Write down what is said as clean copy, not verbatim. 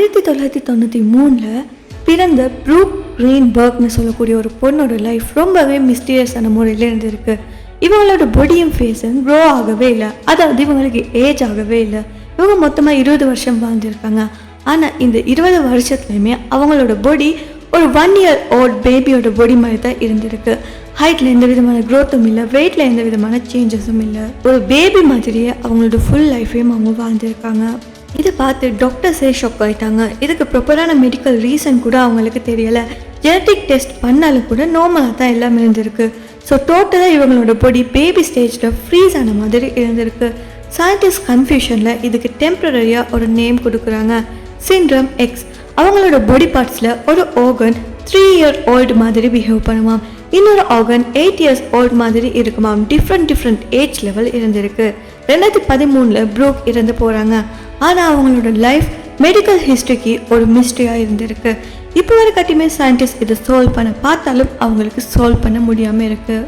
1993 பிறந்த ப்ரூக் கிரீன்பர்க்னு சொல்லக்கூடிய ஒரு பொண்ணோட லைஃப் ரொம்பவே மிஸ்டீரியஸான முறையில் இருந்திருக்கு. இவங்களோட பாடியும் ஃபேஸும் க்ரோ ஆகவே இல்லை, அதாவது இவங்களுக்கு ஏஜ் ஆகவே இல்லை. இவங்க மொத்தமாக 20 வருஷம் வாழ்ந்துருக்காங்க. ஆனால் இந்த 20 வருஷத்துலையுமே அவங்களோட பாடி ஒரு 1 year old பேபியோட பாடி மாதிரி தான் இருந்திருக்கு. ஹைட்டில் எந்த விதமான க்ரோத்தும் இல்லை, வெயிட்டில் எந்த விதமான சேஞ்சஸும் இல்லை. ஒரு பேபி மாதிரியே அவங்களோட ஃபுல் லைஃபையும் அவங்க வாழ்ந்துருக்காங்க. இதை பார்த்து டாக்டர்ஸே ஷாக் ஆகிட்டாங்க. இதுக்கு ப்ராப்பரான மெடிக்கல் ரீசன் கூட அவங்களுக்கு தெரியலை. ஜெனட்டிக் டெஸ்ட் பண்ணாலும் கூட நார்மலாக தான் எல்லாமே இருந்திருக்கு. ஸோ டோட்டலாக இவங்களோட பாடி பேபி ஸ்டேஜில் ஃப்ரீஸ் ஆன மாதிரி இருந்திருக்கு. சயின்டிஸ்ட் கன்ஃபியூஷனில் இதுக்கு டெம்பரரியாக ஒரு நேம் கொடுக்குறாங்க, சிண்ட்ரம் எக்ஸ். அவங்களோட பாடி பார்ட்ஸில் ஒரு ஆர்கன் 3 year old மாதிரி பிஹேவ் பண்ணுவான், இன்னொரு ஆர்கன் 8 years old மாதிரி இருக்குமாம். டிஃப்ரெண்ட் ஏஜ் லெவல் இருந்திருக்கு. 2013 ப்ரூக் இறந்து போகிறாங்க. ஆனால் அவங்களோட லைஃப் மெடிக்கல் ஹிஸ்ட்ரிக்கு ஒரு மிஸ்ட்ரியாக இருந்திருக்கு. இப்போ வரைக்காட்டியுமே சயின்டிஸ்ட் இதை சால்வ் பண்ண பார்த்தாலும் அவங்களுக்கு சால்வ் பண்ண முடியாமல் இருக்குது.